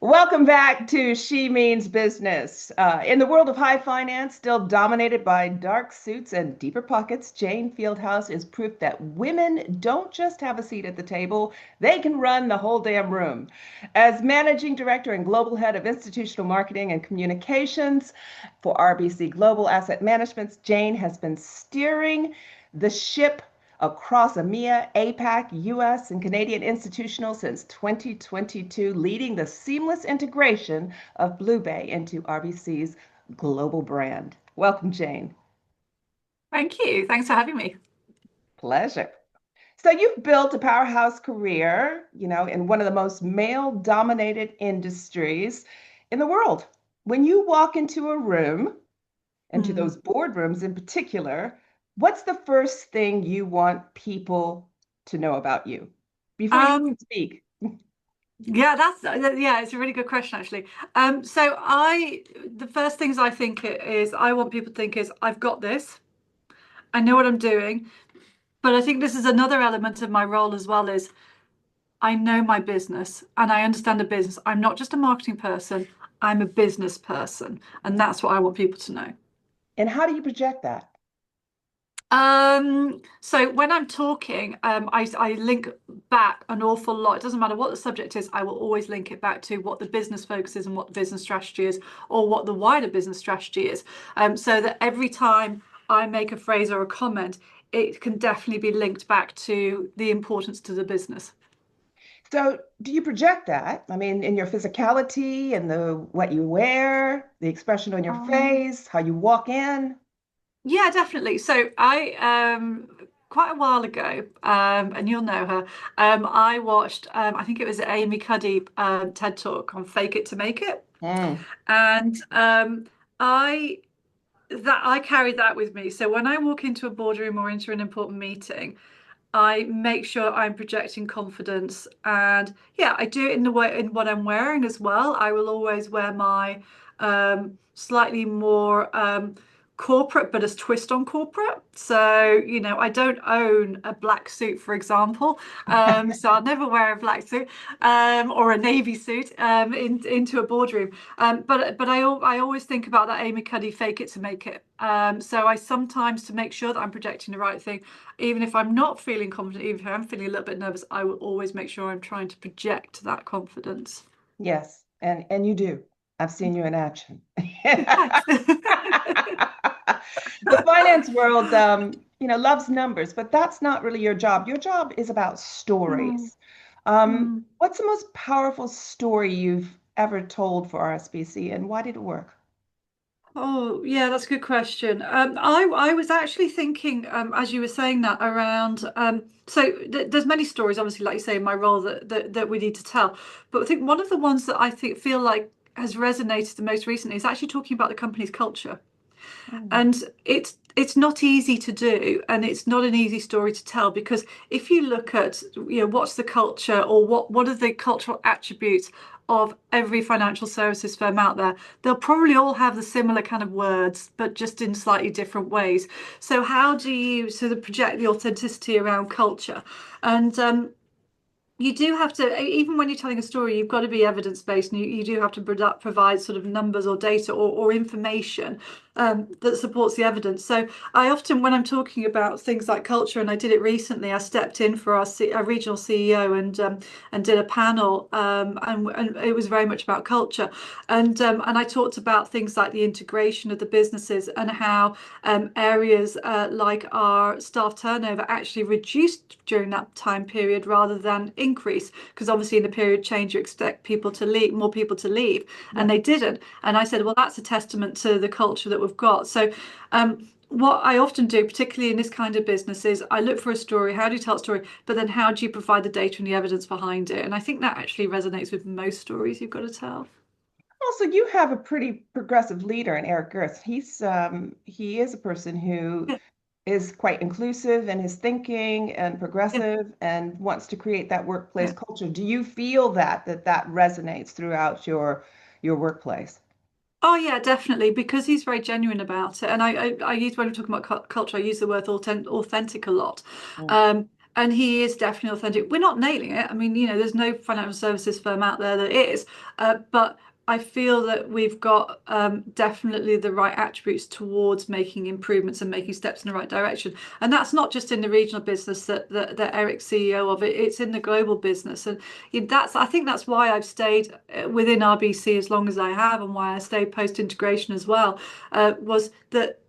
Welcome back to She Means Business. In the world of high finance, still dominated by dark suits and deeper pockets, Jayne Fieldhouse is proof that women don't just have a seat at the table, they can run the whole damn room. As managing director and global head of institutional marketing and communications for RBC Global Asset Management, Jayne has been steering the ship across EMEA, APAC, US, and Canadian institutional since 2022, leading the seamless integration of Blue Bay into RBC's global brand. Welcome, Jayne. Thank you. Thanks for having me. Pleasure. So you've built a powerhouse career, in one of the most male-dominated industries in the world. When you walk into a room, into Mm. those boardrooms in particular, what's the first thing you want people to know about you before you Um, speak? yeah, yeah, it's a really good question actually. The first things I think is I want people to think is I've got this. I know what I'm doing, but I think this is another element of my role as well is I know my business and I understand the business. I'm not just a marketing person, I'm a business person, and that's what I want people to know. And how do you project that? So when I'm talking, I link back an awful lot. It doesn't matter what the subject is, I will always link it back to what the business focus is and what the business strategy is, or what the wider business strategy is. So that every time I make a phrase or a comment, it can definitely be linked back to the importance to the business. So do you project that? I mean, in your physicality and the what you wear, the expression on your Um, face, how you walk in? Yeah, definitely. So I quite a while ago, and you'll know her. I watched I think it was Amy Cuddy TED Talk on Fake It to Make It. Mm. And I I carry that with me. So when I walk into a boardroom or into an important meeting, I make sure I'm projecting confidence. And yeah, I do it in the way in what I'm wearing as well. I will always wear my slightly more corporate, but a twist on corporate. So, I don't own a black suit, for example. So I'll never wear a black suit or a navy suit into a boardroom. But I always think about that Amy Cuddy fake it to make it. So I sometimes, to make sure that I'm projecting the right thing, even if I'm not feeling confident, even if I'm feeling a little bit nervous, I will always make sure I'm trying to project that confidence. Yes, and you do. I've seen you in action. Thanks. The finance world, loves numbers, but that's not really your job. Your job is about Mm, stories. mm. What's the most powerful story you've ever told for RSBC, and why did it work? Oh, yeah, that's a good question. I was actually thinking, as you were saying that around, so there's many stories, obviously, like you say, in my role that we need to tell. But I think one of the ones that I think feel like has resonated the most recently is actually talking about the company's culture. Mm. And it's not easy to do, and it's not an easy story to tell because if you look at, what's the culture or what are the cultural attributes of every financial services firm out there, they'll probably all have the similar kind of words, but just in slightly different ways. So how do you sort of project the authenticity around culture? And you do have to, even when you're telling a story, you've got to be evidence-based and you do have to provide sort of numbers or data or information that supports the evidence. So I often, when I'm talking about things like culture, and I did it recently, I stepped in for our regional CEO and did a panel, and it was very much about culture. And I talked about things like the integration of the businesses and how areas like our staff turnover actually reduced during that time period rather than increase. Because obviously in the period change, you expect people to leave, more people to leave, and Yeah. they didn't. And I said, well, that's a testament to the culture that we've got. So what I often do, particularly in this kind of business, is I look for a story. How do you tell a story? But then how do you provide the data and the evidence behind it? And I think that actually resonates with most stories you've got to tell. Also, you have a pretty progressive leader in Eric Girth. He is a person who Yeah, is quite inclusive in his thinking and yeah, progressive and wants to create that workplace yeah. culture. Do you feel that resonates throughout your workplace? Oh yeah, definitely, because he's very genuine about it. And I use when we're talking about culture, I use the word authentic a lot. Mm. Um, and he is definitely authentic. We're not nailing it. I mean, there's no financial services firm out there that is, but I feel that we've got definitely the right attributes towards making improvements and making steps in the right direction. And that's not just in the regional business that Eric's CEO of it, it's in the global business. And I think that's why I've stayed within RBC as long as I have, and why I stayed post integration as well, was that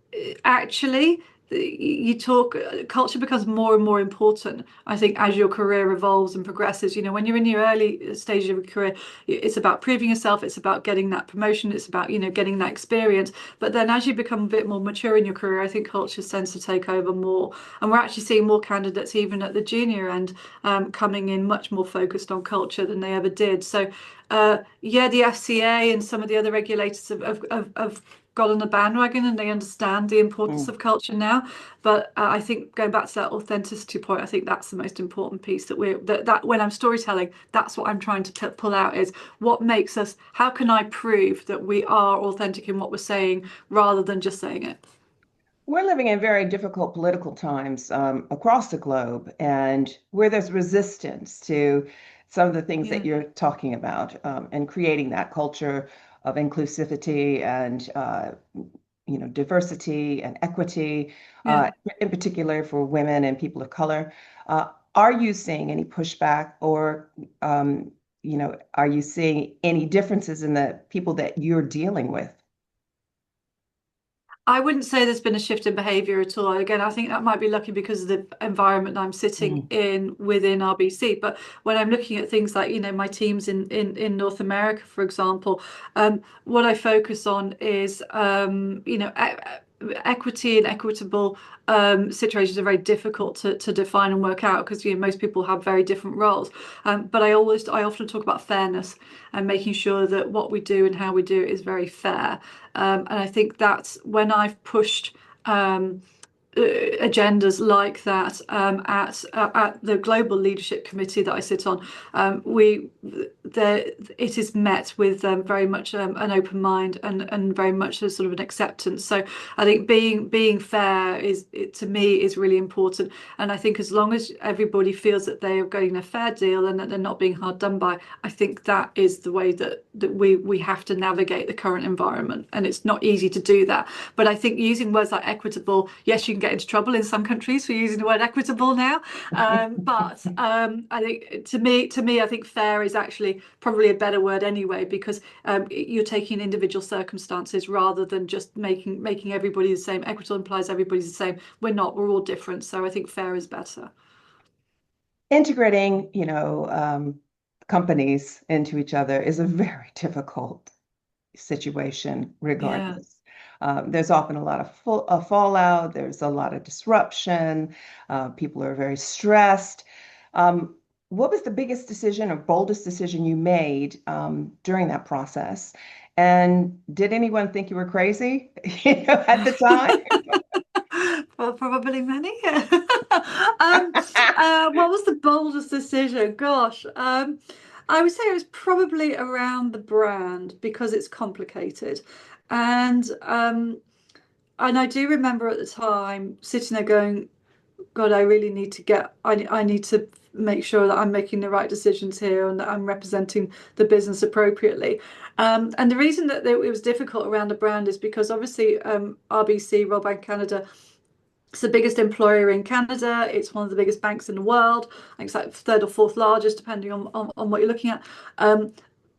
actually you talk culture becomes more and more important, I think, as your career evolves and progresses. When you're in your early stage of your career, it's about proving yourself, it's about getting that promotion, it's about getting that experience. But then as you become a bit more mature in your career, I think culture tends to take over more, and we're actually seeing more candidates even at the junior end coming in much more focused on culture than they ever did. So yeah, the FCA and some of the other regulators have got on the bandwagon, and they understand the importance Mm. of culture now. But I think going back to that authenticity point, I think that's the most important piece that when I'm storytelling, that's what I'm trying to pull out is what makes us, how can I prove that we are authentic in what we're saying rather than just saying it. We're living in very difficult political times across the globe, and where there's resistance to some of the things that Yeah, you're talking about, and creating that culture of inclusivity and diversity and equity, yeah. in particular for women and people of color. Are you seeing any pushback, or are you seeing any differences in the people that you're dealing with? I wouldn't say there's been a shift in behaviour at all. Again, I think that might be lucky because of the environment I'm sitting Mm. in within RBC. But when I'm looking at things like, my teams in North America, for example, what I focus on is, equity and equitable situations are very difficult to define and work out because most people have very different roles. But I often talk about fairness and making sure that what we do and how we do it is very fair. And I think that's when I've pushed agendas like that at the global leadership committee that I sit on. It is met with very much an open mind and very much a sort of an acceptance. So I think being fair to me is really important. And I think as long as everybody feels that they are getting a fair deal and that they're not being hard done by, I think that is the way that we have to navigate the current environment. And it's not easy to do that. But I think using words like equitable, yes, you can get into trouble in some countries for using the word equitable now. But I think to me, I think fair is actually probably a better word anyway, because you're taking individual circumstances rather than just making everybody the same. Equitable implies everybody's the same. We're not. We're all different. So I think fair is better. Integrating, companies into each other is a very difficult situation, Yeah. regardless. There's often a lot of fallout, there's a lot of disruption, people are very stressed. What was the biggest decision or boldest decision you made during that process? And did anyone think you were crazy, at the time? Well, probably many. What was the boldest decision? Gosh, I would say it was probably around the brand because it's complicated, and I do remember at the time sitting there going, God, I really need to I need to make sure that I'm making the right decisions here and that I'm representing the business appropriately. And the reason that it was difficult around the brand is because obviously RBC, Royal Bank of Canada, it's the biggest employer in Canada. It's one of the biggest banks in the world. I think it's like third or fourth largest, depending on what you're looking at.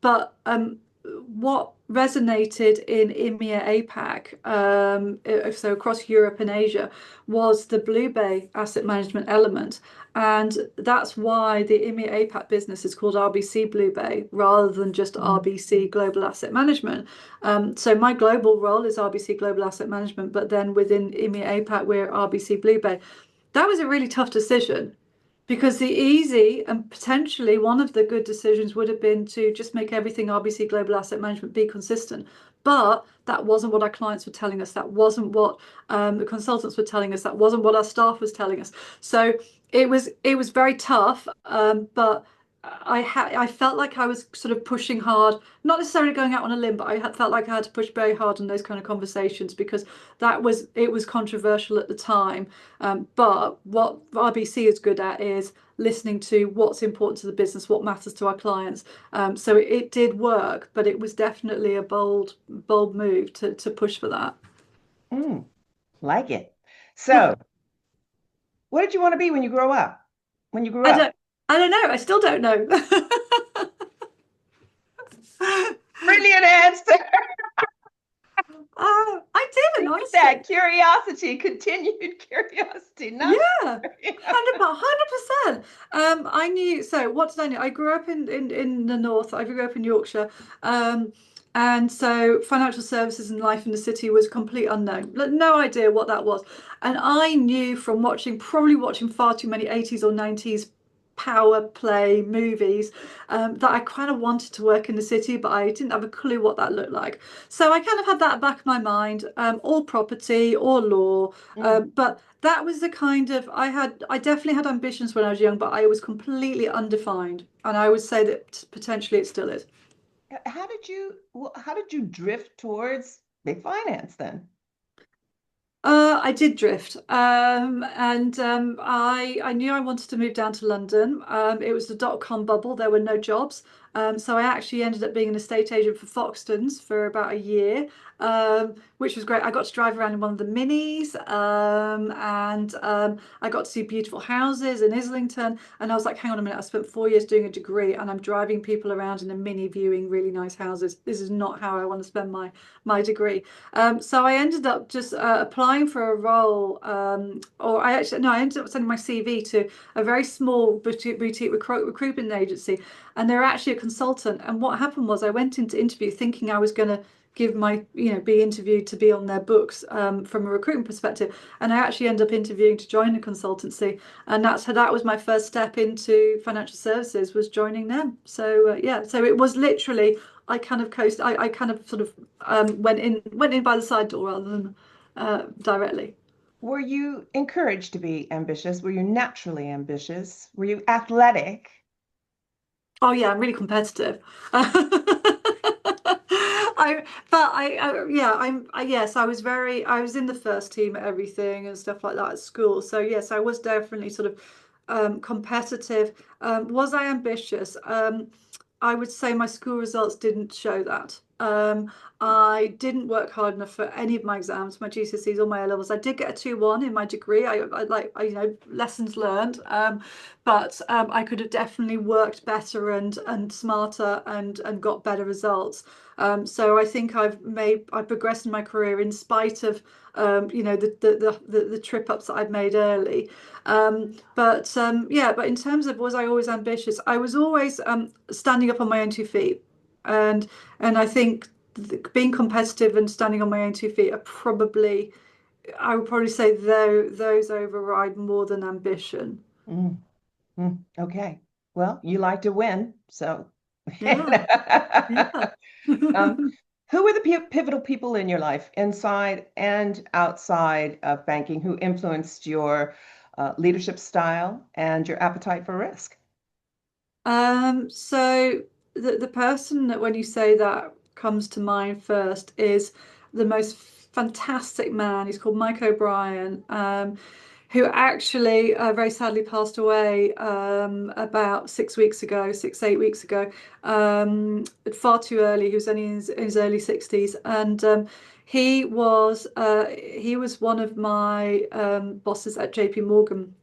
But what resonated in EMEA APAC, so across Europe and Asia, was the Blue Bay asset management element. And that's why the EMEA APAC business is called RBC Blue Bay rather than just RBC Global Asset Management. So my global role is RBC Global Asset Management, but then within EMEA APAC, we're RBC Blue Bay. That was a really tough decision because the easy and potentially one of the good decisions would have been to just make everything RBC Global Asset Management be consistent. But that wasn't what our clients were telling us. That wasn't what the consultants were telling us. That wasn't what our staff was telling us. So it was very tough. But I felt like I was sort of pushing hard, not necessarily going out on a limb, but felt like I had to push very hard in those kind of conversations because it was controversial at the time. But what RBC is good at is listening to what's important to the business, what matters to our clients. So it did work, but it was definitely a bold move to push for that. Mm, like it. So, what did you want to be when you grow up? When you grew I up? don't I don't know. I still don't know. Brilliant answer. I didn't, Look at honestly. that curiosity, continued curiosity. Yeah, Not 100%. I knew, so what did I know? I grew up in the north. I grew up in Yorkshire. Um, and so financial services and life in the city was complete unknown. No idea what that was. And I knew from probably watching far too many 80s or 90s power play movies, that I kind of wanted to work in the city, but I didn't have a clue what that looked like. So I kind of had that back of my mind, or property or law. Mm. But that was the kind of I definitely had ambitions when I was young, but I was completely undefined. And I would say that potentially it still is. How did you drift towards big finance then? I did drift, and I knew I wanted to move down to London. It was the dot-com bubble; there were no jobs, so I actually ended up being an estate agent for Foxtons for about a year, which was great. I got to drive around in one of the minis, and I got to see beautiful houses in Islington. And I was like, "Hang on a minute! I spent 4 years doing a degree, and I'm driving people around in a mini, viewing really nice houses. This is not how I want to spend my degree." So I ended up just applying for a role, or I actually, no, I ended up sending my CV to a very small boutique recruitment agency, and they're actually a consultant. And what happened was I went into interview thinking I was going to give be interviewed to be on their books, from a recruitment perspective, and I actually ended up interviewing to join the consultancy, and that was my first step into financial services, was joining them. So yeah, so it was literally I kind of sort of went in by the side door rather than directly. Were you encouraged to be ambitious? Were you naturally ambitious? Were you athletic? Oh yeah, I'm really competitive. Yeah, yes, I was in the first team at everything and stuff like that at school. So yes, I was definitely sort of competitive. Was I ambitious? I would say my school results didn't show that. I didn't work hard enough for any of my exams, my GCSEs or my A levels. I did get a 2-1 in my degree. Lessons learned. But I could have definitely worked better and smarter and got better results. So I think I've progressed in my career in spite of the trip ups that I've made early. But in terms of, was I always ambitious? I was always standing up on my own 2 feet, and I think being competitive and standing on my own 2 feet are probably, I would probably say, though, those override more than ambition. Mm, okay. Well, you like to win, so. Yeah, yeah. Um, who were the pivotal people in your life, inside and outside of banking, who influenced your leadership style and your appetite for risk? So the person that, when you say that, comes to mind first is the most fantastic man. He's called Mike O'Brien, who actually very sadly passed away about 6 weeks ago, 8 weeks ago, far too early. He was only in his early 60s, and he was one of my bosses at JP Morgan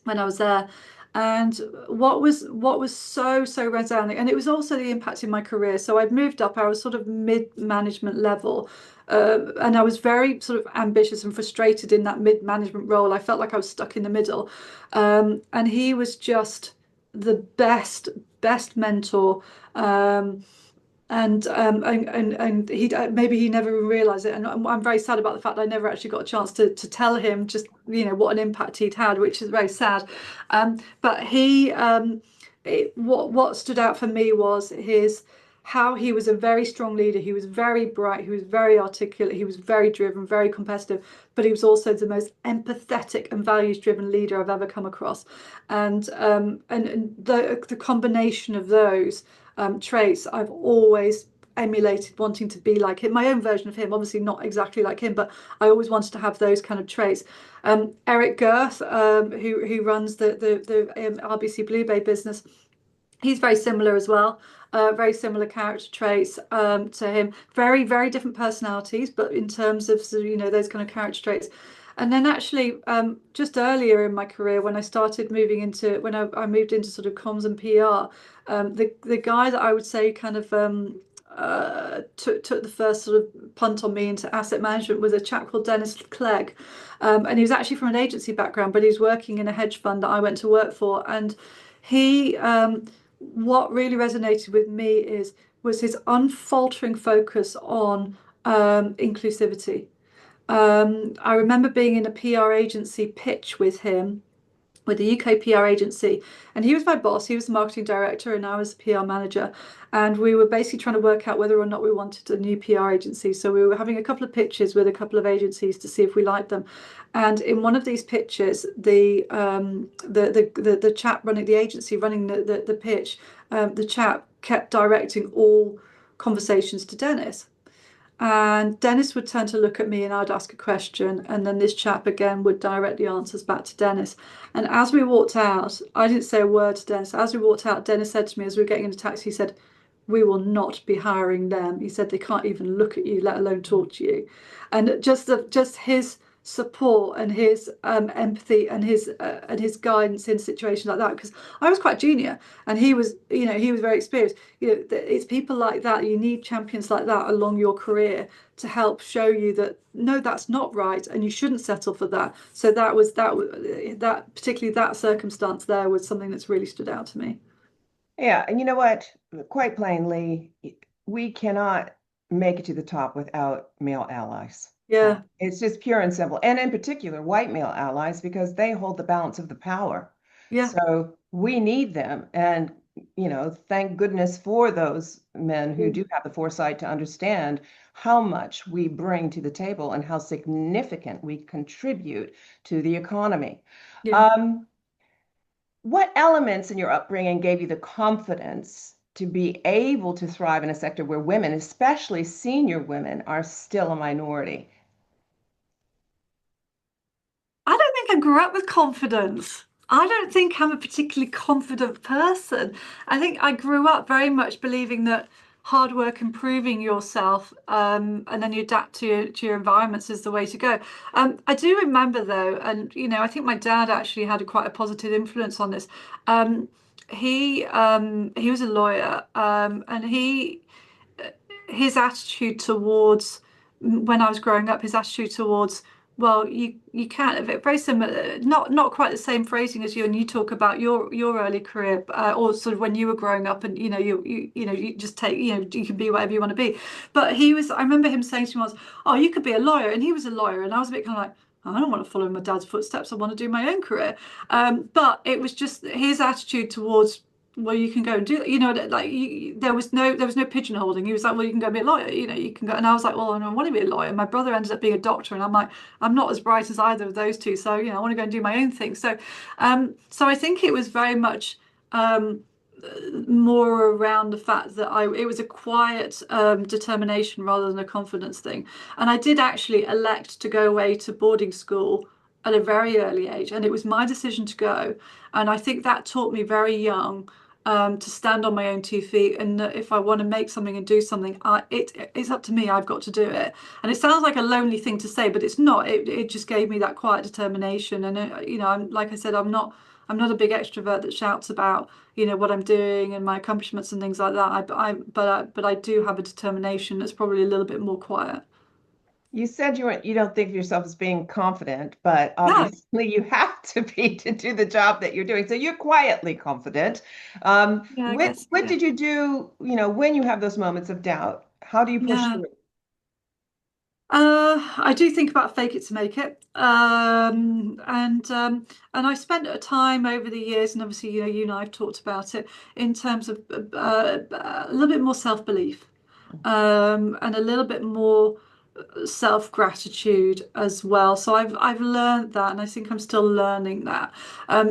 when I was there. And what was so resounding, and it was also the impact in my career. So I'd moved up, I was sort of mid-management level, and I was very sort of ambitious and frustrated in that mid-management role. I felt like I was stuck in the middle, and he was just the best mentor. And he maybe he never realized it, and I'm very sad about the fact that I never actually got a chance to tell him just what an impact he'd had, which is very sad. But what stood out for me was how he was a very strong leader. He was very bright, he was very articulate, he was very driven, very competitive, but he was also the most empathetic and values-driven leader I've ever come across. And the combination of those traits I've always emulated, wanting to be like him, my own version of him, obviously not exactly like him, but I always wanted to have those kind of traits. Eric Girth, who runs the RBC Blue Bay business, he's very similar as well. Very similar character traits to him. Very, very different personalities, but in terms of those kind of character traits. And then actually, just earlier in my career, when I started moving into I moved into sort of comms and PR, the guy that I would say kind of took the first sort of punt on me into asset management was a chap called Dennis Clegg, and he was actually from an agency background, but he was working in a hedge fund that I went to work for, and he what really resonated with me was his unfaltering focus on inclusivity. I remember being in a PR agency pitch with him, with the UK PR agency, and he was my boss. He was the marketing director, and I was the PR manager. And we were basically trying to work out whether or not we wanted a new PR agency. So we were having a couple of pitches with a couple of agencies to see if we liked them. And in one of these pitches, the chap running the agency, running the pitch, the chap kept directing all conversations to Dennis. And Dennis would turn to look at me and I'd ask a question, and then this chap again would direct the answers back to Dennis. And as we walked out, I didn't say a word to Dennis. As we walked out, Dennis said to me as we were getting in a taxi, he said, "We will not be hiring them." He said, "They can't even look at you, let alone talk to you." And just his support and his empathy and his guidance in situations like that, because I was quite junior and he was very experienced. It's people like that, you need champions like that along your career to help show you that no, that's not right and you shouldn't settle for that. So that particularly that circumstance there was something that's really stood out to me. Yeah, and you know what? Quite plainly, we cannot make it to the top without male allies. Yeah, It's just pure and simple, and in particular, white male allies, because they hold the balance of the power. yeah, So we need them, and thank goodness for those men who mm, do have the foresight to understand how much we bring to the table and how significant we contribute to the economy. yeah. Um, what elements in your upbringing gave you the confidence to be able to thrive in a sector where women, especially senior women, are still a minority? I don't think I grew up with confidence. I don't think I'm a particularly confident person. I think I grew up very much believing that hard work, improving yourself, and then you adapt to your environments is the way to go. I do remember though, and I think my dad actually had quite a positive influence on this. Um, he was a lawyer, and his attitude towards when I was growing up, his attitude towards, well, you can't, very similar, not quite the same phrasing as you, and you talk about your early career, or sort of when you were growing up, and you just take, you can be whatever you want to be. But I remember him saying to me once, "Oh, you could be a lawyer," and he was a lawyer, and I was a bit kind of like, I don't want to follow in my dad's footsteps. I want to do my own career. But it was just his attitude towards, well, you can go and do that. Like there was no pigeonholing. He was like, well, you can go be a lawyer. You can go. And I was like, well, I don't want to be a lawyer. My brother ended up being a doctor, and I'm like, I'm not as bright as either of those two. So I want to go and do my own thing. So I think it was very much um, more around the fact that it was a quiet determination rather than a confidence thing. And I did actually elect to go away to boarding school at a very early age, and it was my decision to go. And I think that taught me very young to stand on my own 2 feet, and that if I want to make something and do something, it's up to me. I've got to do it. And it sounds like a lonely thing to say, but it's not. It just gave me that quiet determination. And I'm like I said, I'm not a big extrovert that shouts about what I'm doing and my accomplishments and things like that. But I do have a determination that's probably a little bit more quiet. You said you don't think of yourself as being confident, but No, obviously you have to be to do the job that you're doing. So you're quietly confident. yeah, I What guess, what yeah. did you, you, do, when you have those moments of doubt? How do you push Yeah. through? I do think about fake it to make it, and I spent a time over the years, and obviously, you and I have talked about it in terms of a little bit more self-belief, and a little bit more self-gratitude as well. So I've learned that, and I think I'm still learning that.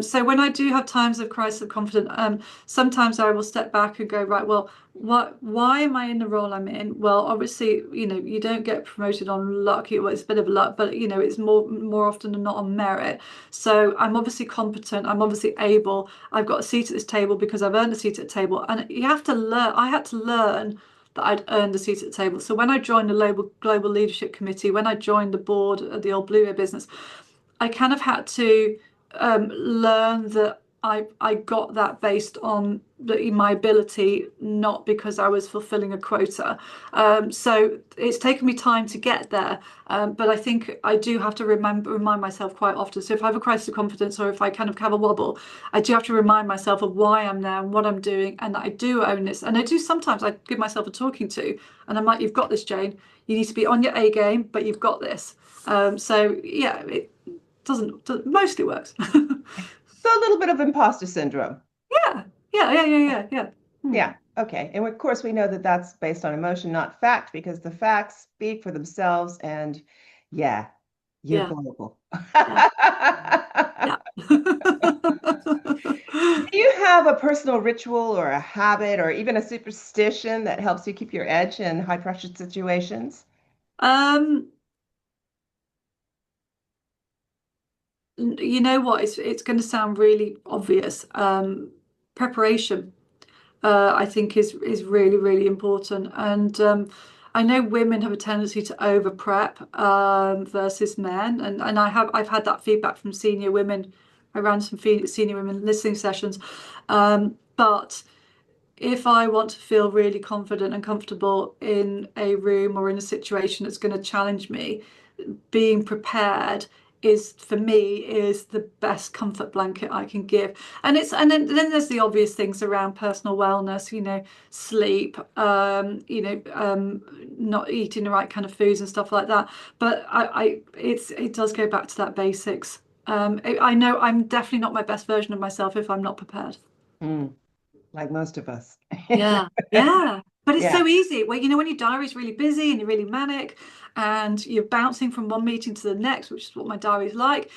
So when I do have times of crisis of confidence, sometimes I will step back and go, right, well, why am I in the role I'm in? Well, obviously, you don't get promoted on luck. Well, it's a bit of luck, but it's more often than not on merit. So I'm obviously competent. I'm obviously able. I've got a seat at this table because I've earned a seat at the table, and you have to learn. I had to learn that I'd earned a seat at the table. So when I joined the global leadership committee, when I joined the board of the old Blue Air business, I kind of had to learn that I got that based on my ability, not because I was fulfilling a quota. So it's taken me time to get there, but I think I do have to remind myself quite often. So if I have a crisis of confidence, or if I kind of have a wobble, I do have to remind myself of why I'm there and what I'm doing, and that I do own this. And I do sometimes I give myself a talking to, and I'm like, "You've got this, Jane. You need to be on your A game, but you've got this." So yeah, it mostly works. So a little bit of imposter syndrome. Yeah, yeah. Hmm. Yeah. Okay. And of course, we know that that's based on emotion, not fact, because the facts speak for themselves. And yeah, you're Yeah, horrible. yeah, yeah. Do you have a personal ritual or a habit or even a superstition that helps you keep your edge in high pressure situations? Um, you know what? It's going to sound really obvious. Preparation, I think, is really really important, and I know women have a tendency to over prep versus men, and I've had that feedback from senior women. I ran some senior women listening sessions, but if I want to feel really confident and comfortable in a room or in a situation that's going to challenge me, being prepared is for me is the best comfort blanket I can give. And then there's the obvious things around personal wellness, sleep, not eating the right kind of foods and stuff like that. But it does go back to that basics. I know I'm definitely not my best version of myself if I'm not prepared. Mm, like most of us. Yeah, yeah. But it's Yeah. so easy. Well, when your diary's really busy and you're really manic and you're bouncing from one meeting to the next, which is what my diary's like,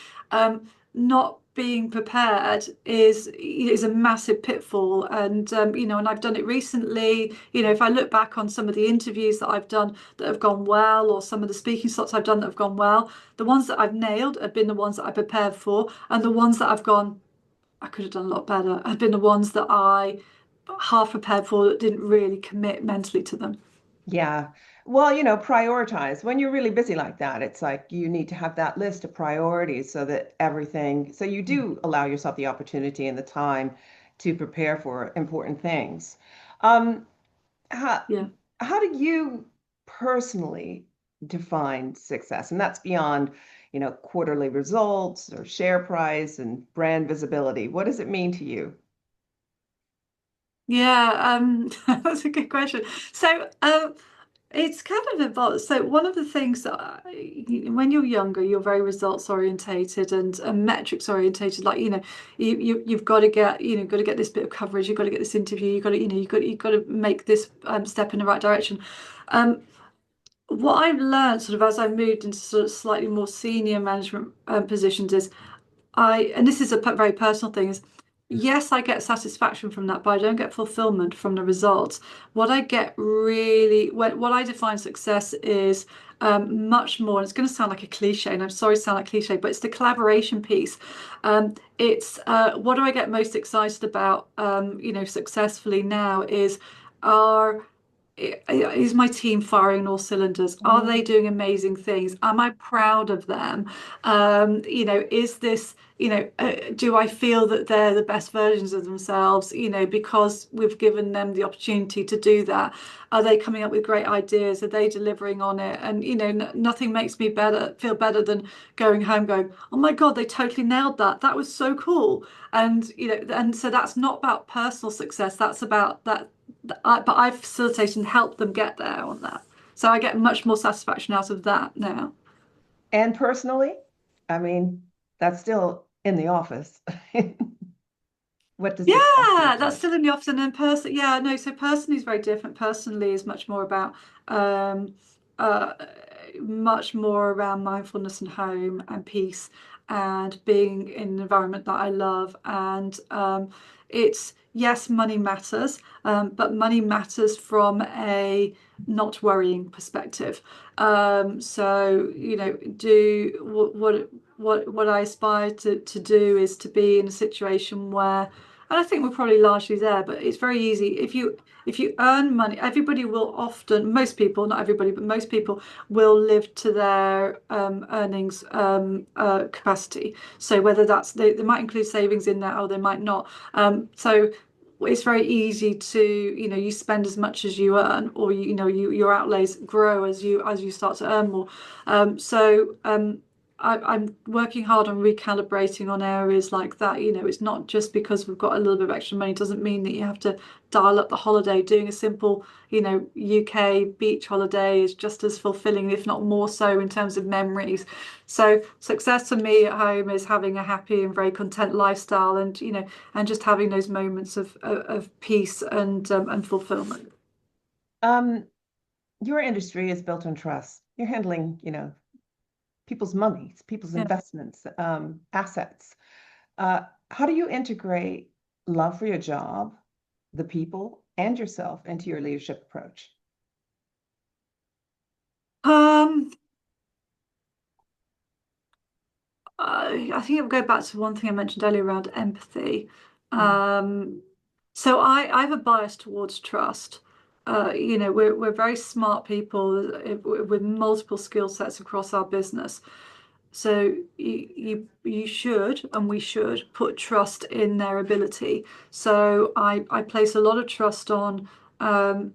not being prepared is a massive pitfall. And I've done it recently. If I look back on some of the interviews that I've done that have gone well, or some of the speaking slots I've done that have gone well, the ones that I've nailed have been the ones that I prepared for, and the ones that I've gone, I could have done a lot better, have been the ones that I half prepared for that didn't really commit mentally to them. Yeah. Well, prioritize. When you're really busy like that, it's like you need to have that list of priorities so that so you do allow yourself the opportunity and the time to prepare for important things. Um, how, Yeah. how do you personally define success? And that's beyond, quarterly results or share price and brand visibility. What does it mean to you? Yeah, that's a good question. So, it's kind of involved. So, one of the things that when you're younger, you're very results orientated and metrics orientated. Like, you've got to get this bit of coverage. You've got to get this interview. You've got to make this step in the right direction. Um, what I've learned sort of as I moved into sort of slightly more senior management positions is and this is a very personal thing, is yes, I get satisfaction from that, but I don't get fulfillment from the results. What I get really, what I define success is much more, and it's going to sound like a cliche, and I'm sorry to sound like cliche, but it's the collaboration piece. It's what do I get most excited about, successfully now are is my team firing on all cylinders? Are they doing amazing things? Am I proud of them? Is this, do I feel that they're the best versions of themselves, because we've given them the opportunity to do that? Are they coming up with great ideas? Are they delivering on it? And, nothing makes me feel better than going home going, oh my God, they totally nailed that. That was so cool. And so that's not about personal success. That's about that. But I've facilitated and helped them get there on that. So I get much more satisfaction out of that now. And personally, I mean, that's still in the office. What does success Yeah, look that's like? still in the office, and then person. Yeah, no. So personally is very different. Personally is much more about um, uh, much more around mindfulness and home and peace and being in an environment that I love. And it's yes, money matters, but money matters from a not worrying perspective. So do what I aspire to do is to be in a situation where, and I think we're probably largely there, but it's very easy. If you earn money, everybody will often, most people, not everybody, but most people will live to their earnings capacity. So whether they might include savings in that or they might not. So it's very easy to, you spend as much as you earn, or your outlays grow as you start to earn more. I'm working hard on recalibrating on areas like that. It's not just because we've got a little bit of extra money doesn't mean that you have to dial up the holiday. Doing a simple, UK beach holiday is just as fulfilling, if not more so, in terms of memories. So success for me at home is having a happy and very content lifestyle, and just having those moments of peace and fulfillment. Um, your industry is built on trust. You're handling, people's money, people's Yeah. investments, assets. How do you integrate love for your job, the people, and yourself into your leadership approach? Um, I think it'll go back to one thing I mentioned earlier around empathy. Mm. Um, so I have a bias towards trust. We're very smart people with multiple skill sets across our business. So you should, and we should put trust in their ability. So I place a lot of trust on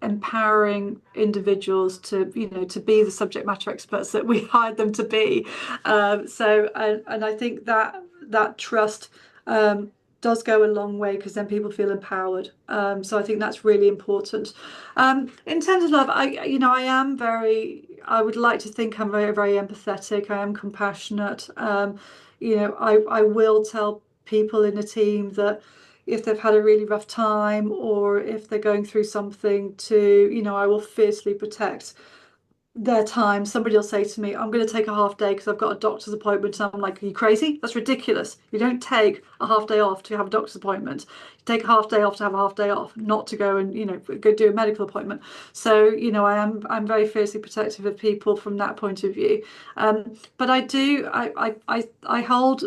empowering individuals to be the subject matter experts that we hired them to be. And I think that trust um, does go a long way because then people feel empowered. So I think that's really important. In terms of love, I would like to think I'm very, very empathetic. I am compassionate. I will tell people in a team that if they've had a really rough time or if they're going through something I will fiercely protect their time. Somebody will say to me, I'm going to take a half day because I've got a doctor's appointment. And I'm like, are you crazy? That's ridiculous. You don't take a half day off to have a doctor's appointment. You take a half day off to have a half day off, not to go and, go do a medical appointment. So, I'm very fiercely protective of people from that point of view. But I hold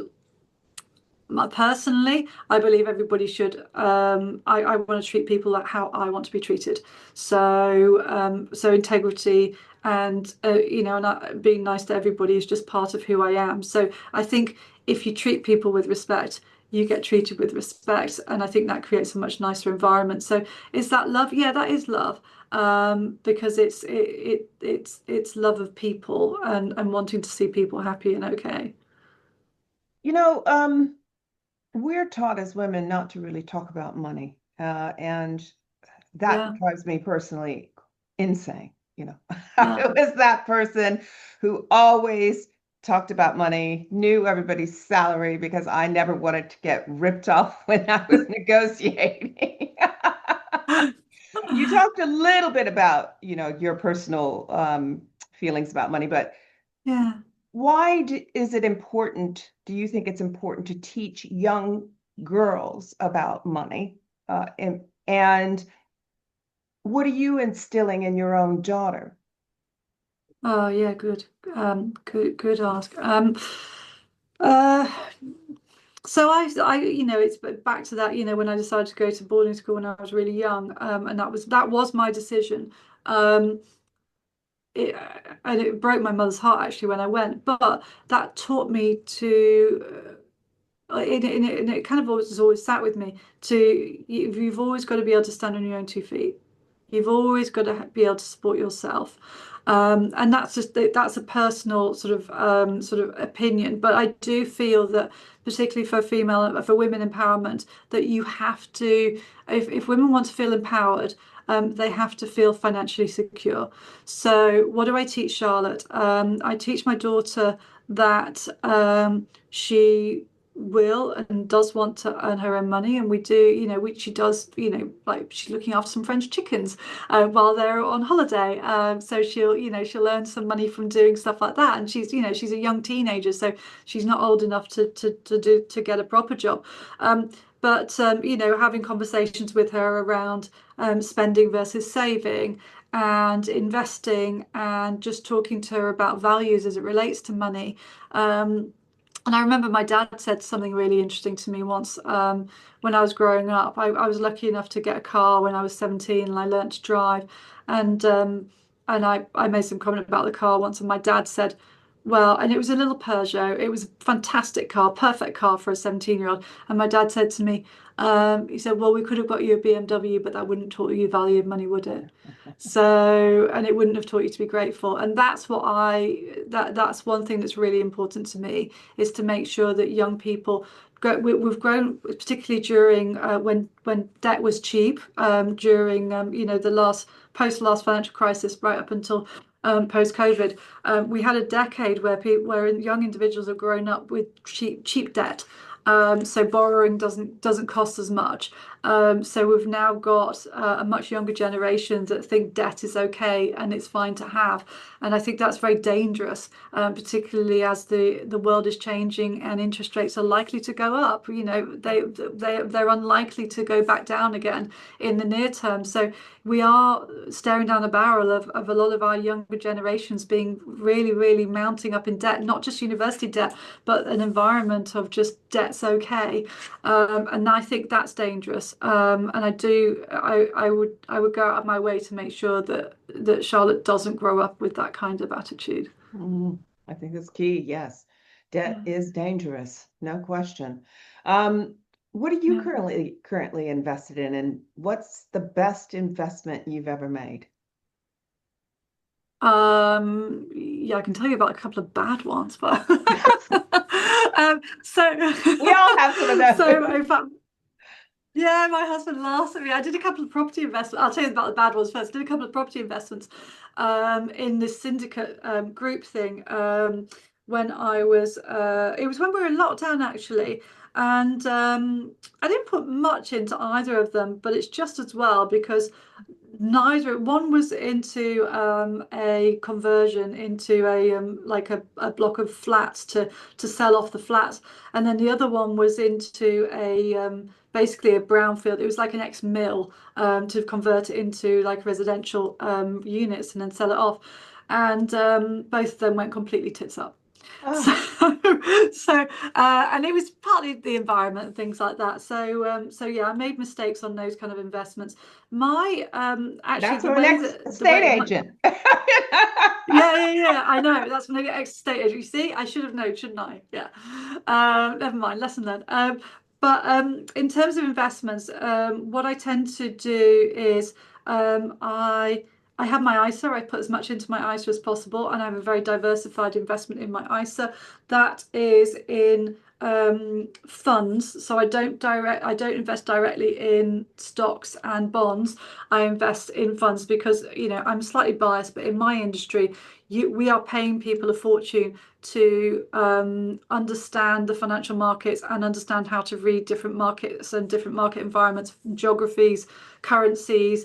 personally, I believe everybody should. I want to treat people like how I want to be treated. So integrity and being nice to everybody is just part of who I am. So I think if you treat people with respect, you get treated with respect, and I think that creates a much nicer environment. So is that love? Yeah, that is love. Because it's love of people and wanting to see people happy and okay. You know, we're taught as women not to really talk about money, and that Yeah, drives me personally insane. yeah. I was that person who always talked about money, knew everybody's salary because I never wanted to get ripped off when I was negotiating. You talked a little bit about, your personal feelings about money, but Yeah. is it important? Do you think it's important to teach young girls about money? And what are you instilling in your own daughter? Oh yeah, good. Good ask. Uh, so it's back to that, when I decided to go to boarding school when I was really young, and that was my decision. Um, it, and it broke my mother's heart actually when I went, but that taught me to and it kind of always sat with me you've always got to be able to stand on your own 2 feet. You've always got to be able to support yourself. And that's a personal sort of opinion, but I do feel that particularly for women empowerment, that you have to, if women want to feel empowered, they have to feel financially secure. So what do I teach Charlotte? I teach my daughter that she will and does want to earn her own money, and we do, she does, like she's looking after some French chickens while they're on holiday. So she'll earn some money from doing stuff like that. And she's a young teenager, so she's not old enough to get a proper job. But having conversations with her around spending versus saving and investing, and just talking to her about values as it relates to money. And I remember my dad said something really interesting to me once, when I was growing up. I was lucky enough to get a car when I was 17, and I learned to drive. And I made some comment about the car once, and my dad said, well, and it was a little Peugeot. It was a fantastic car, perfect car for a 17-year-old. And my dad said to me, he said, well, we could have got you a BMW, but that wouldn't taught you value of money, would it? So, and it wouldn't have taught you to be grateful. And that's one thing that's really important to me, is to make sure that young people we've grown, particularly during when debt was cheap, during the last financial crisis, right up until post COVID. We had a decade where young individuals have grown up with cheap debt. So borrowing doesn't cost as much. So we've now got a much younger generation that think debt is okay and it's fine to have. And I think that's very dangerous, particularly as the world is changing and interest rates are likely to go up. They're unlikely to go back down again in the near term. So we are staring down the barrel of a lot of our younger generations being really, really mounting up in debt, not just university debt, but an environment of just debt's okay. And I think that's dangerous. And I would go out of my way to make sure that Charlotte doesn't grow up with that kind of attitude. I think that's key. Yes. Debt Yeah. is dangerous, no question. Um, what are you Yeah. currently invested in, and what's the best investment you've ever made? Yeah, I can tell you about a couple of bad ones, but so We all have some of those. so in fact, yeah, my husband laughs at me. I did a couple of property investments. I'll tell you about the bad ones first. I did a couple of property investments in this syndicate group thing, when it was when we were in lockdown actually. And I didn't put much into either of them, but it's just as well, because neither one was into a conversion into a block of flats to sell off the flats, and then the other one was into a basically a brownfield. It was like an ex-mill, to convert it into like residential units and then sell it off, and both of them went completely tits up. So, Oh, and it was partly the environment and things like that. So yeah, I made mistakes on those kind of investments. My actually that's the from an way ex that the estate way my, agent. yeah, I know. That's when I get ex-estate agent. You see, I should have known, shouldn't I? Yeah. Never mind, lesson learned. But in terms of investments, what I tend to do is I have my ISA. I put as much into my ISA as possible, and I have a very diversified investment in my ISA. That is in funds. So I don't invest directly in stocks and bonds. I invest in funds because, I'm slightly biased, but in my industry, we are paying people a fortune to understand the financial markets and understand how to read different markets and different market environments, geographies, currencies,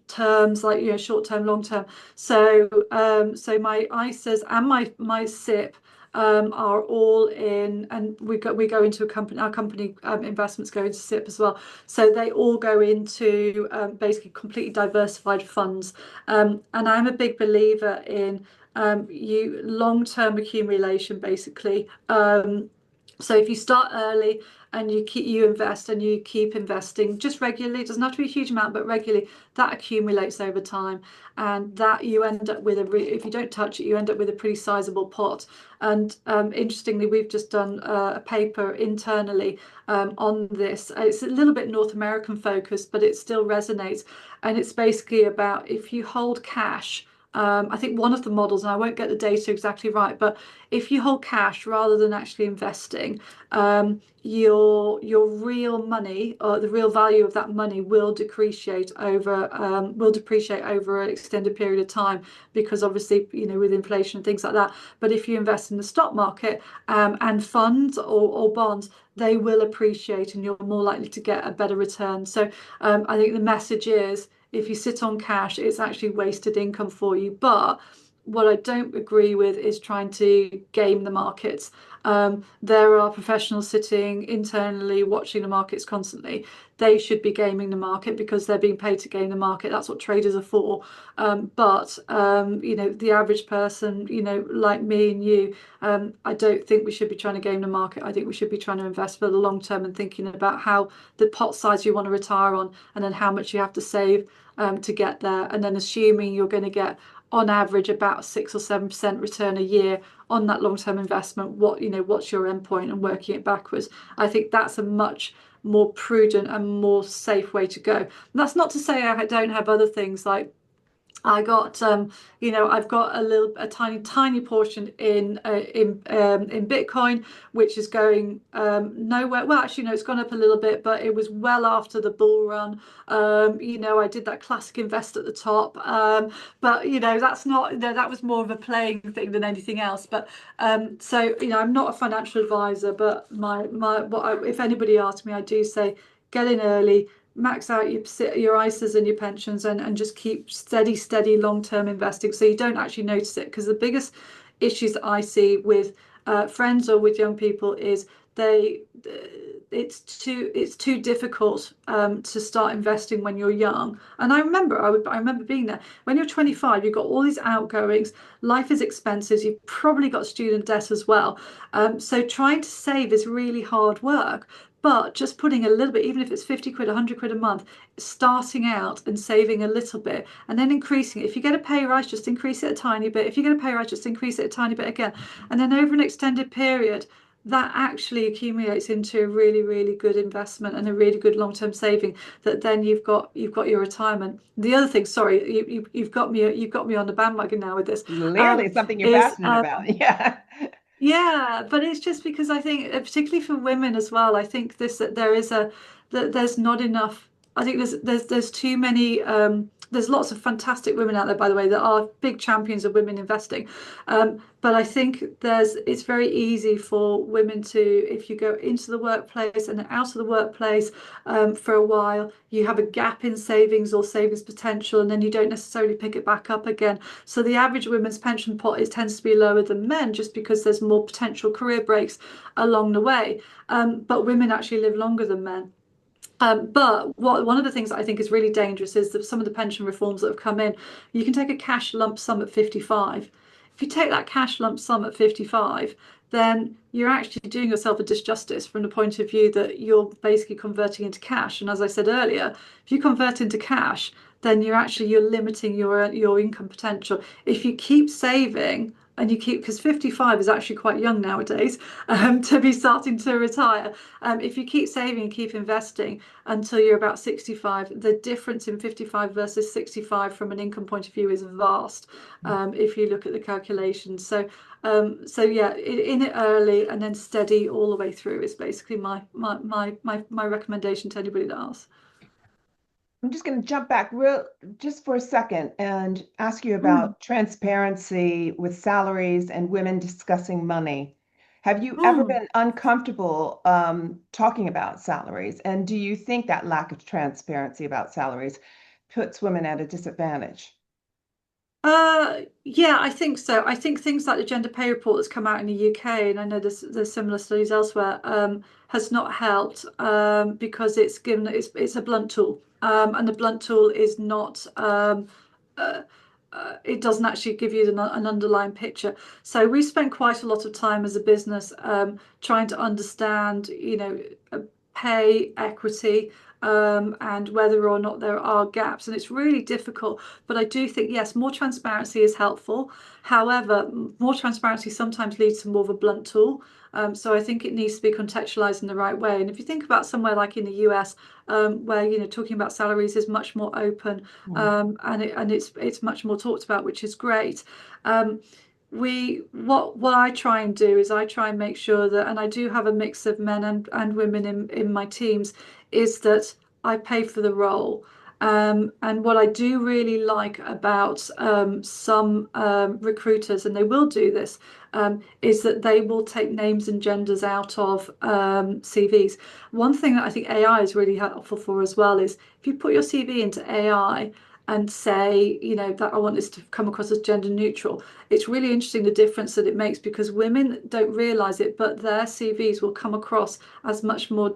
terms like, short term, long term. So my ISAs and my SIP are all in, and we go into a company. Our company investments go into SIP as well. So they all go into basically completely diversified funds. And I'm a big believer in you long-term accumulation, basically. So if you start early and you invest and you keep investing just regularly, it doesn't have to be a huge amount, but regularly, that accumulates over time, and that you end up with if you don't touch it, you end up with a pretty sizable pot. And interestingly, we've just done a paper internally on this. It's a little bit North American focused, but it still resonates. And it's basically about, if you hold cash I think one of the models, and I won't get the data exactly right, but if you hold cash rather than actually investing, your real money, or the real value of that money, will depreciate over an extended period of time, because obviously, with inflation and things like that. But if you invest in the stock market, and funds, or bonds, they will appreciate, and you're more likely to get a better return. So I think the message is, if you sit on cash, it's actually wasted income for you. But what I don't agree with is trying to game the markets. There are professionals sitting internally watching the markets constantly. They should be gaming the market because they're being paid to game the market. That's what traders are for. But the average person, like me and you, I don't think we should be trying to game the market. I think we should be trying to invest for the long term, and thinking about how the pot size you want to retire on, and then how much you have to save to get there, and then assuming you're going to get on average about 6 or 7% return a year on that long-term investment. What's your end point, and working it backwards. I think that's a much more prudent and more safe way to go. And that's not to say I don't have other things, like I got, I've got a tiny portion in Bitcoin, which is going nowhere. Well, actually, no, it's gone up a little bit, but it was well after the bull run. I did that classic invest at the top, but that's not, that was more of a playing thing than anything else. But so I'm not a financial advisor, but if anybody asks me, I do say get in early, max out your ISAs and your pensions, and just keep steady long-term investing, so you don't actually notice it. Because the biggest issues that I see with friends or with young people is it's too difficult to start investing when you're young. And I remember being there. When you're 25, you've got all these outgoings, life is expensive, you've probably got student debt as well. So trying to save is really hard work. But just putting a little bit, even if it's 50 quid, 100 quid a month, starting out and saving a little bit, and then increasing it. If you get a pay rise, just increase it a tiny bit. If you get a pay rise, just increase it a tiny bit again. And then over an extended period, that actually accumulates into a really, really good investment, and a really good long-term saving, that then you've got your retirement. The other thing, sorry, you've got me on the bandwagon now with this, Clearly, something you're is passionate about. Yeah. yeah, but it's just because I think, particularly for women as well, I think that there's not enough. I think there's too many. There's lots of fantastic women out there, by the way, that are big champions of women investing. But I think it's very easy for women to, if you go into the workplace and out of the workplace for a while, you have a gap in savings or savings potential, and then you don't necessarily pick it back up again. So the average women's pension pot tends to be lower than men, just because there's more potential career breaks along the way. But women actually live longer than men. But one of the things that I think is really dangerous is that some of the pension reforms that have come in, you can take a cash lump sum at 55. If you take that cash lump sum at 55, then you're actually doing yourself a disjustice, from the point of view that you're basically converting into cash. And as I said earlier, if you convert into cash, then you're limiting your income potential. If you keep saving, and because 55 is actually quite young nowadays, to be starting to retire. If you keep saving and keep investing until you're about 65, the difference in 55 versus 65 from an income point of view is vast, if you look at the calculations. So yeah, in it early and then steady all the way through is basically my recommendation to anybody that asks. I'm just going to jump back just for a second and ask you Mm, about transparency with salaries and women discussing money. Have you ever mm. been uncomfortable talking about salaries? And do you think that lack of transparency about salaries puts women at a disadvantage? Yeah, I think so. I think things like the gender pay report that's come out in the UK, and I know there's similar studies elsewhere, has not helped, because it's a blunt tool, and the blunt tool is not uh, it doesn't actually give you an underlying picture. So we spent quite a lot of time as a business trying to understand, pay equity, and whether or not there are gaps. And it's really difficult. But I do think, yes, more transparency is helpful. However, more transparency sometimes leads to more of a blunt tool. So I think it needs to be contextualized in the right way. And if you think about somewhere like in the US, where talking about salaries is much more open, Hmm. and it's much more talked about, which is great. What I try and do is I try and make sure that, and I do have a mix of men and women in my teams, is that I pay for the role. And what I do really like about some recruiters, and they will do this, is that they will take names and genders out of CVs. One thing that I think AI is really helpful for as well is if you put your CV into AI and say, that I want this to come across as gender neutral, it's really interesting the difference that it makes, because women don't realize it, but their CVs will come across as much more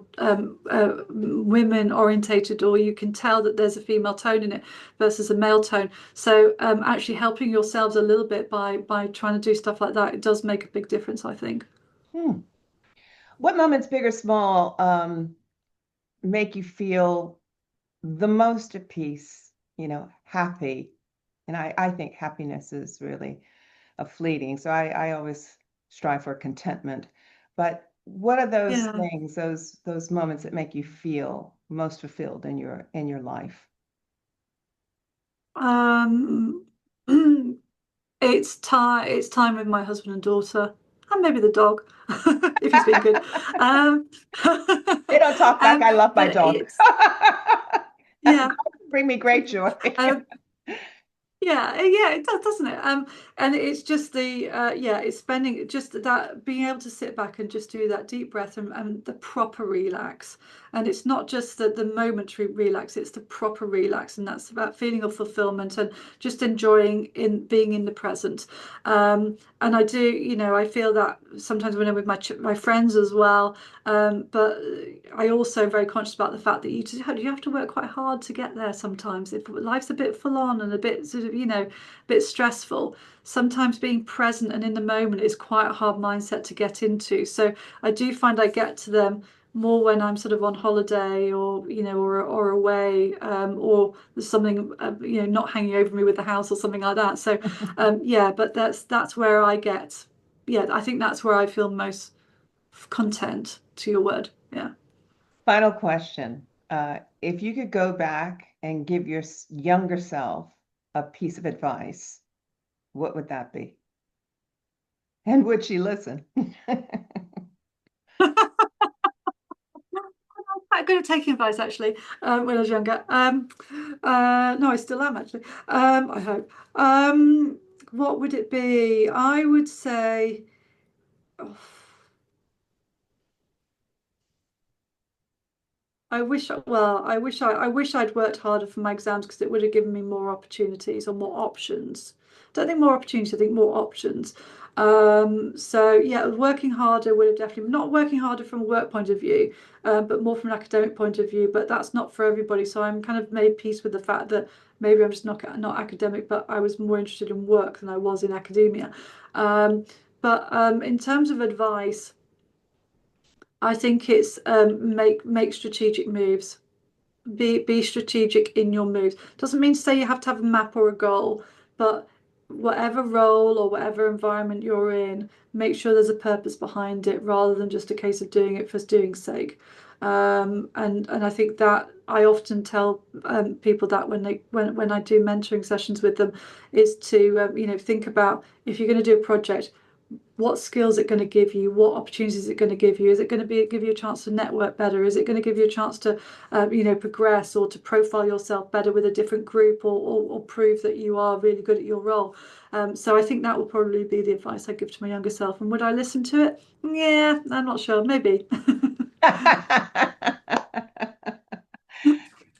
women orientated, or you can tell that there's a female tone in it versus a male tone. So actually helping yourselves a little bit by trying to do stuff like that, it does make a big difference, I think. Hmm. What moments, big or small, make you feel the most at peace, happy? And I think happiness is really a fleeting. So I always strive for contentment. But what are those Yeah. things, those moments that make you feel most fulfilled in your life? Um, it's time with my husband and daughter, and maybe the dog, if he's been good. Um, They don't talk back. I love my but dog. it's yeah. Dogs bring me great joy. Um, yeah, it does, doesn't it? And it's just it's spending just that, being able to sit back and just do that deep breath, and the proper relax. And it's not just the momentary relax, it's the proper relax, and that's about feeling of fulfillment and just enjoying in being in the present. And I do, I feel that sometimes when I'm with my friends as well. But I also am very conscious about the fact that you have to work quite hard to get there sometimes. If life's a bit full on and a bit sort of, a bit stressful, sometimes being present and in the moment is quite a hard mindset to get into. So I do find I get to them more when I'm sort of on holiday, or or away, or there's something not hanging over me with the house or something like that. So yeah, but that's where I get, yeah, I think that's where I feel most content, to your word. Yeah. Final question. If you could go back and give your younger self a piece of advice, what would that be? And would she listen? Quite good at taking advice, actually, when I was younger. No, I still am, actually. I hope. What would it be? I would say, oh, I wish I'd worked harder for my exams, because it would have given me more opportunities or more options. Don't think more opportunities, I think more options. So yeah, working harder would have definitely, not working harder from a work point of view, but more from an academic point of view. But that's not for everybody. So I'm kind of made peace with the fact that maybe I'm just not academic, but I was more interested in work than I was in academia. Um, but in terms of advice, I think it's make strategic moves. Be strategic in your moves. Doesn't mean to say you have to have a map or a goal, but whatever role or whatever environment you're in, make sure there's a purpose behind it, rather than just a case of doing it for doing sake. And I think that I often tell people that when I do mentoring sessions with them, is to think about, if you're going to do a project, what skills is it going to give you? What opportunities is it going to give you? Is it going to give you a chance to network better? Is it going to give you a chance to, progress, or to profile yourself better with a different group, or prove that you are really good at your role? So I think that will probably be the advice I give to my younger self. And would I listen to it? Yeah, I'm not sure. Maybe.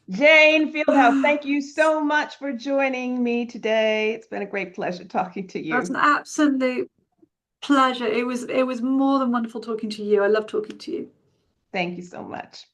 Jayne Fieldhouse, thank you so much for joining me today. It's been a great pleasure talking to That's you. an absolute pleasure. It was more than wonderful talking to you. I love talking to you. Thank you so much.